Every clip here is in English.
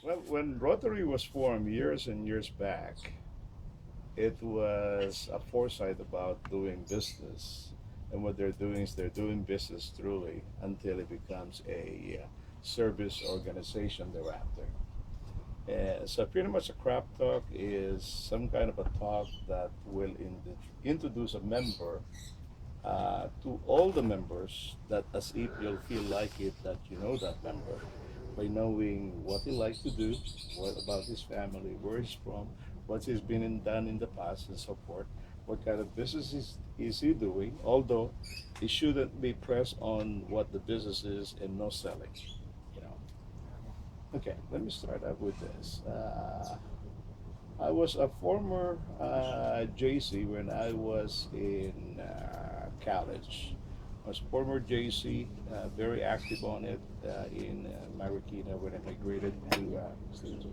Well, when Rotary was formed years and years back, it was a foresight about doing business. And what they're doing is they're doing business truly until it becomes a service organization thereafter. So pretty much a crap talk is some kind of a talk that will introduce a member to all the members, that as if you'll feel like it that you know that member by knowing what he likes to do, what about his family, where he's from, what he's been done in the past, and so forth. What kind of business is he doing? Although it shouldn't be pressed on what the business is and no selling. You know. Okay, let me start out with this. I was a former JC when I was in college. I was former JC, very active on it in Marikina when I migrated to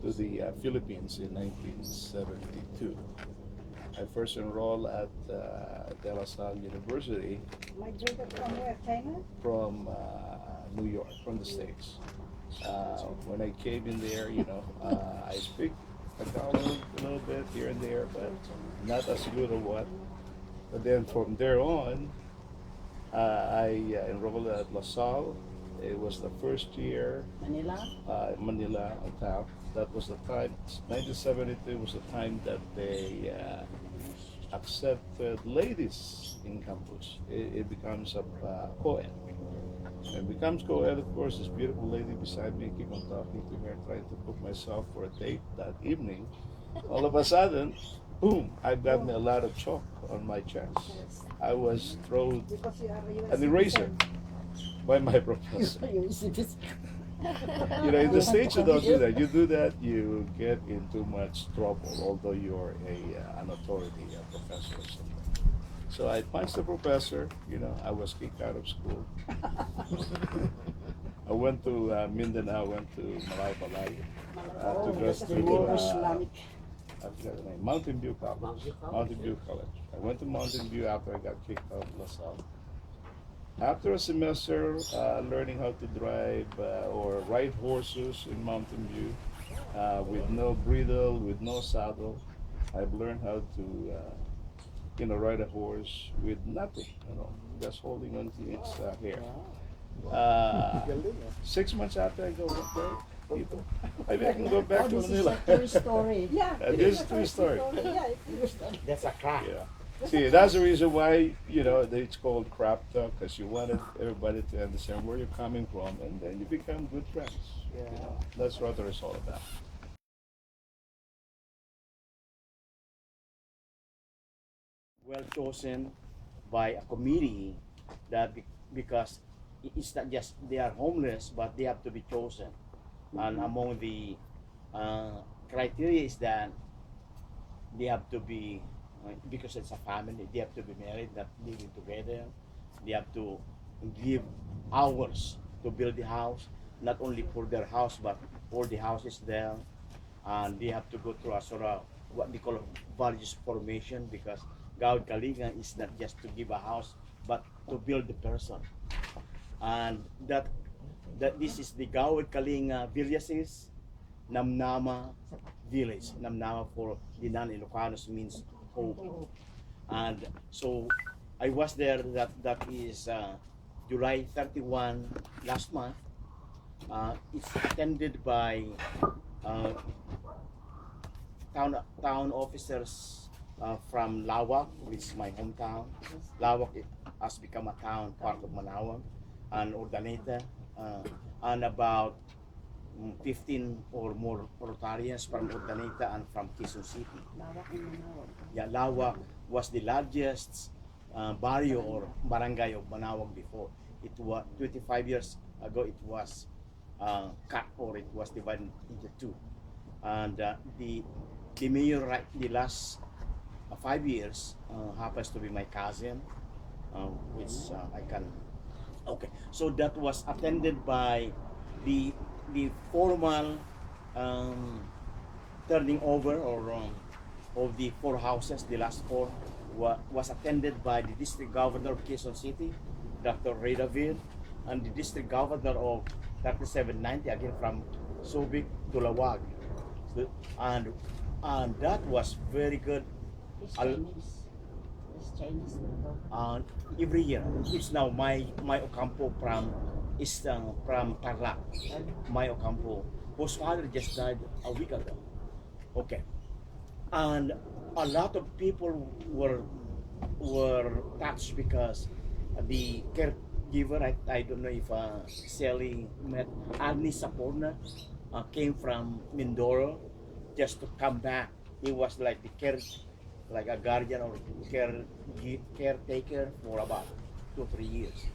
the Philippines in 1972. I first enrolled at De La Salle University. Migrated from where, China? From New York, from the States. When I came in there, I speak Tagalog a little bit here and there, but not as good or what. But then from there on, I enrolled at La Salle. It was the first year, Manila? Manila on town. That was the time, 1972 was the time that they accepted ladies in campus. It becomes a co-ed. And becomes co-ed, of course, this beautiful lady beside me, keep on talking to her, trying to book myself for a date that evening. All of a sudden, boom, I've got me a lot of chalk on my chest. I was thrown Because you are a US an eraser citizen. by my professor. US citizen. In the States, you don't do that. You do that, you get in too much trouble, although you're an authority, a professor or something. So I punched the professor, I was kicked out of school. I went to Mindanao, went to Malay to go That's a to more Islamic. I forgot the name, Mountain View College. Mountain View College. I went to Mountain View after I got kicked out of LaSalle. After a semester learning how to drive or ride horses in Mountain View with no bridle, with no saddle, I've learned how to ride a horse with nothing, just holding on to its hair. Uh, 6 months after I go back there, people, maybe I can go back to This is Manila. a true story. Yeah, This is true story. Yeah, it's a true story. That's a crack. Yeah. See, that's the reason why, it's called crap talk, because you wanted everybody to understand where you're coming from, and then you become good friends. That's what it's all about. Well chosen by a committee because it's not just they are homeless, but they have to be chosen. And among the criteria is that they have to be, because it's a family, they have to be married, not living together. They have to give hours to build the house, not only for their house, but all the houses there. And they have to go through a sort of what they call values formation, because Gawad Kalinga is not just to give a house, but to build the person. And that this is the Gawad Kalinga villages, Namnama village. Namnama for the non-Ilocanos means hope. And so I was there, that is July 31 last month. It's attended by uh, town officers from Lawak, which is my hometown. Lawak has become a town, part of Manawag, and Urdaneta, and about 15 or more Rotarians from Urdaneta and from Quezon City. Lawak and Manawag. Yeah, Lawak was the largest barrio or barangay of Manawag before. It was 25 years ago. It was cut, or it was divided into two, and the mayor, right, the last 5 years happens to be my cousin, which I can. Okay, so that was attended by the formal um, turning over, or of the four houses. The last four was attended by the district governor of Quezon City, Dr. Ray David, and the district governor of 3790, again from Subic, Tulawag. So- and that was very good. It's Al- Chinese. It's Chinese people. And every year, it's now my Ocampo from Tarlac. My Ocampo, whose father just died a week ago. Okay, and a lot of people were touched because the caregiver, I don't know if Sally met Agni Saporna, came from Mindoro just to come back. He was like the like a guardian or caretaker for about 2 or 3 years,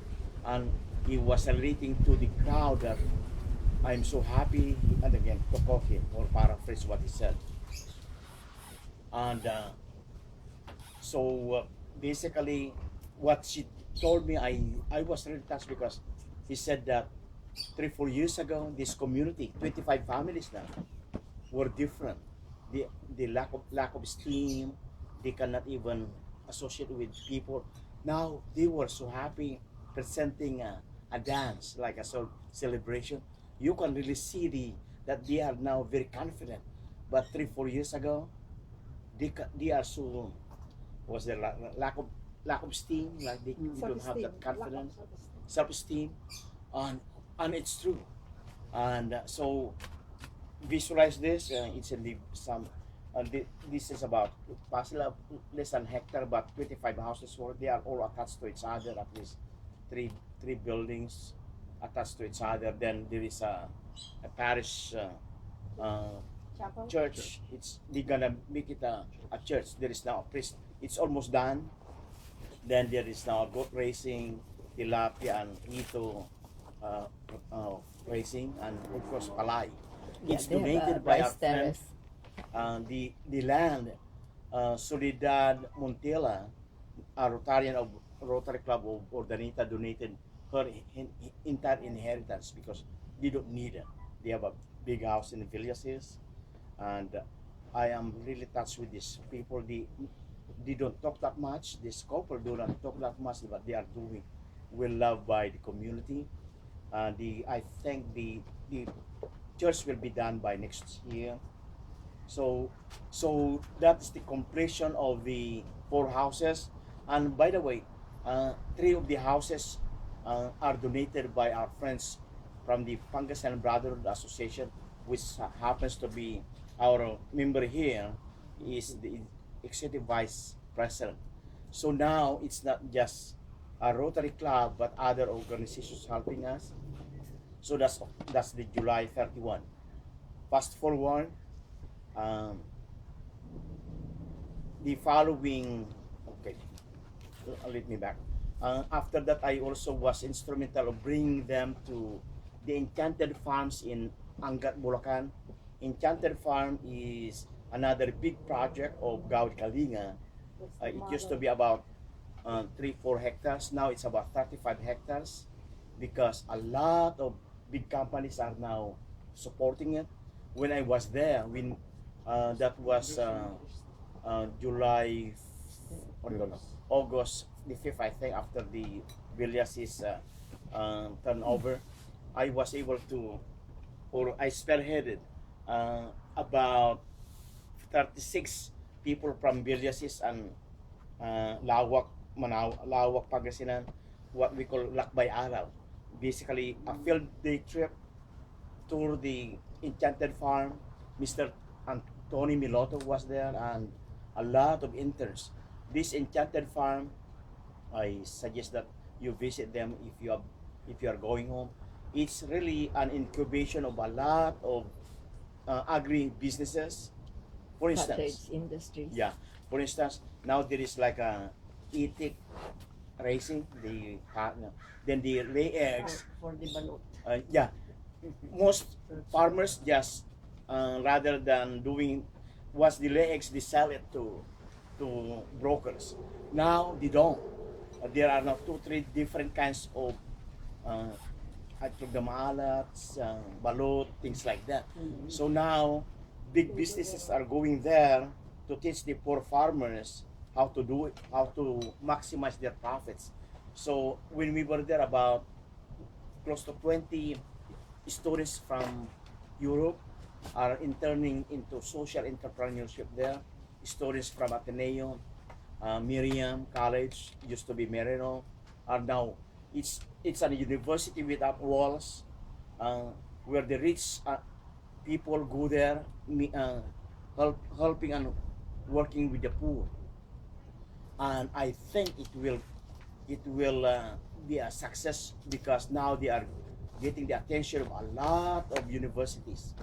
and he was relating to the crowd that I'm so happy, and again to quote him or paraphrase what he said, and so basically what she told me, I was really touched because he said that 3 4 years ago this community 25 families now were different. The lack of esteem, they cannot even associate with people. Now they were so happy presenting a dance like a celebration. You can really see that they are now very confident, but 3 4 years ago they are so, was there lack of esteem, like they don't have that confidence, self-esteem, and it's true. And so visualize this, it's in the some this is about possibly less than hectare, but 25 houses where they are all attached to each other, at least three buildings attached to each other. Then there is a parish Chapel. church. It's they're gonna make it a church. There is now a priest. It's almost done. Then there is now goat racing, tilapia and ito uh, racing, and of course palay. It's they have donated a by our rice friend, terrace. the land, Soledad Montela, a Rotarian of Rotary Club of Ordanita, donated her entire inheritance because they don't need it. They have a big house in the villages, and I am really touched with these people. They don't talk that much. This couple do not talk that much, but they are doing well loved by the community. I think the church will be done by next year. So that is the completion of the 4 houses. And by the way, 3 of the houses are donated by our friends from the Pangasinan Brotherhood Association, which happens to be our member here, is the executive vice president. So now it's not just a Rotary Club, but other organizations helping us. So that's the July 31. Fast forward, um, the following, okay, let me back. After that, I also was instrumental of bringing them to the Enchanted Farms in Angat, Bulacan. Enchanted Farm is another big project of Gawad Kalinga. It used to be about 3 4 hectares. Now it's about 35 hectares because a lot of big companies are now supporting it. When I was there, when that was July, August the 5th, I think, after the Villas' turnover, I was able to, or I spearheaded about 36 people from Villas and Lawak, Pangasinan, what we call Lakbay Araw. Basically, a field day trip tour the Enchanted Farm. Mr. Tony Miloto was there, and a lot of interns. This Enchanted Farm, I suggest that you visit them if you are going home. It's really an incubation of a lot of agri businesses. For instance, Cottage industries. yeah. For instance, now there is like a etic racing. Then they lay eggs. For the balut. Yeah, most farmers just rather than doing once the lay eggs, they sell it to brokers. Now they don't. There are now 2 3 different kinds of uh, the maalats, balut, things like that. So now big businesses are going there to teach the poor farmers how to do it, how to maximize their profits. So when we were there, about close to 20 students from Europe are interning into social entrepreneurship there. Students from Ateneo, Miriam College, used to be Merino, are now, it's a university without walls, uh, where the rich people go there, helping and working with the poor. And I think it will be a success because now they are getting the attention of a lot of universities.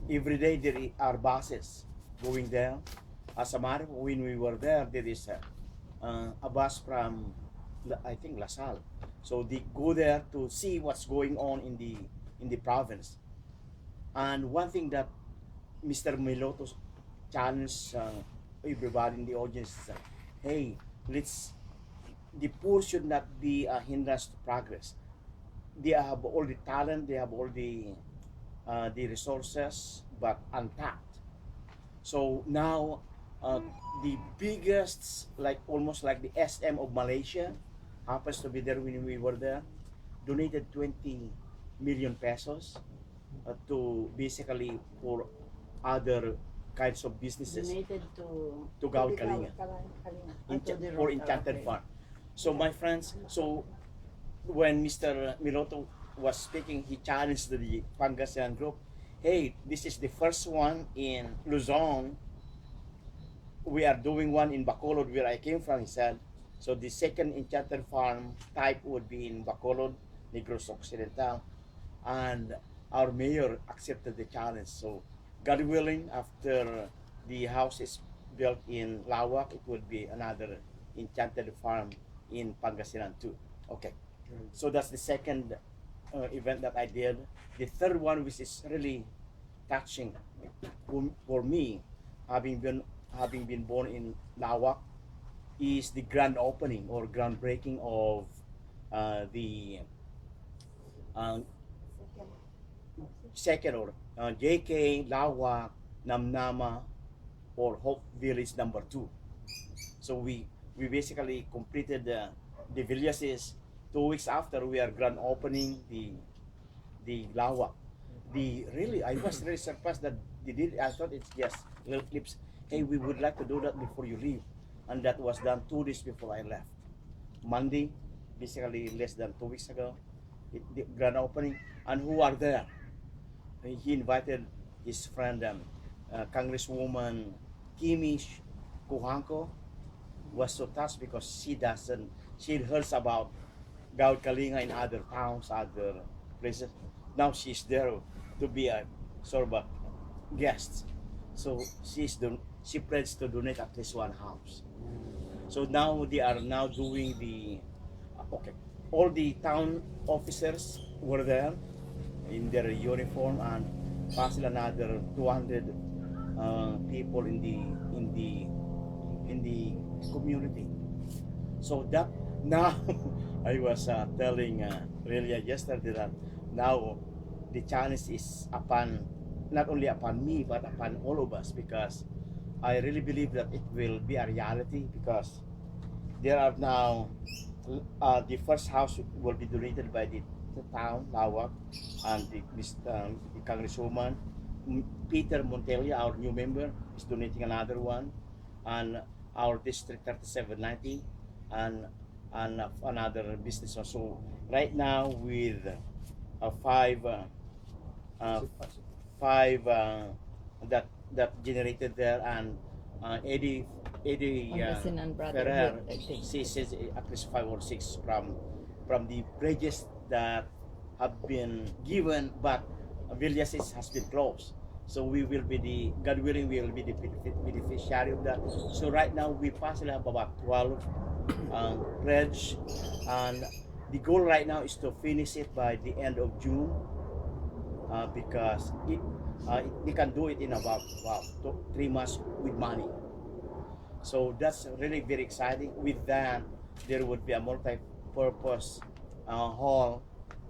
Every day there are buses going there. As a matter of when we were there, there is a bus from I think LaSalle. So they go there to see what's going on in the province. And one thing that Mr. Miloto challenged everybody in the audience is that, hey, let's the poor should not be a hindrance to progress. They have all the talent, they have all the resources, but untapped. So now, the biggest, like almost like the SM of Malaysia, happens to be there when we were there, donated 20 million pesos to basically for other kinds of businesses Donated to Gawad Kalinga. Kalinga. For Enchanted Farm. So my friends, so when Mr. Miloto was speaking, he challenged the Pangasinan group. Hey, this is the first one in Luzon. We are doing one in Bacolod, where I came from, he said. So the second Enchanted Farm type would be in Bacolod, Negros Occidental. And our mayor accepted the challenge. So God willing, after the house is built in Lawak, it will be another Enchanted Farm in Pangasinan too. Okay. So that's the second event that I did. The third one, which is really touching for me, having been born in Lawak, is the grand opening or groundbreaking of the uh, second or JK Lawak Namnama or Hope Village number 2. So we basically completed the villages 2 weeks after we are grand opening the Lawak. The really I was really surprised that they did. I thought it's just little clips. Hey, we would like to do that before you leave, and that was done 2 days before I left. Monday, basically less than 2 weeks ago, the grand opening, and who are there? He invited his friend, Congresswoman Kimi Kuhanko, was so touched because she heard about Gawad Kalinga in other towns, other places. Now she's there to be a sort of a guest. So she pledged to donate at least one house. So now they are now doing the okay. All the town officers were there in their uniform, and possibly another 200 people in the community. So that now I was telling Relia yesterday that now the challenge is upon not only upon me but upon all of us, because I really believe that it will be a reality, because there are now the first house will be donated by the town Lawak, and the Congresswoman Peter Montelia, our new member, is donating another one, and our District 3790, and another business. So right now with five uh, five that generated there, and Eddie Pangasinan Ferrer, Brotherhood, I think. she says at least 5 or 6 from the bridges that have been given, but villages has been closed. So we will be God willing, we will be the beneficiary of that. So right now we possibly have about 12 pledge, and the goal right now is to finish it by the end of June, because they can do it in about 3 months with money. So that's really very exciting. With that, there would be a multi-purpose hall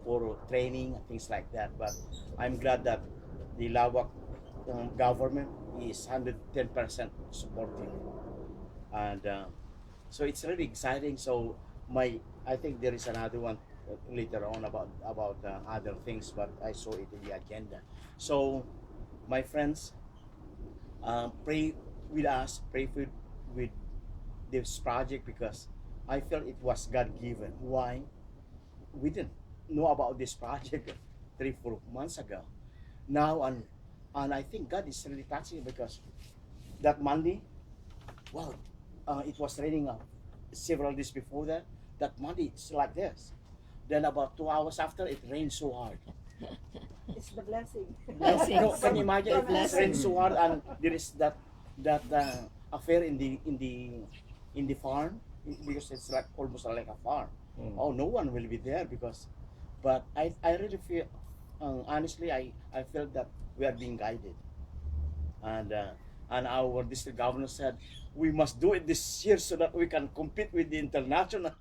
for training, things like that. But I'm glad that the Lawak government is 110% supportive, and so it's really exciting. So I think there is another one later on about other things, but I saw it in the agenda. So my friends, pray with us, pray with this project because I felt it was God given. Why? We didn't know about this project 3 4 months ago. Now and I think God is really touching because that Monday, well, it was raining several days before that. That Monday it's like this. Then about 2 hours after, it rained so hard. It's the blessing. Blessings. No, can you imagine? It Blessings. rained so hard, and there is that affair in the farm because it's like almost like a farm. Mm. Oh, no one will be there because, but I really feel, honestly, I felt that we are being guided, and our district governor said we must do it this year so that we can compete with the international.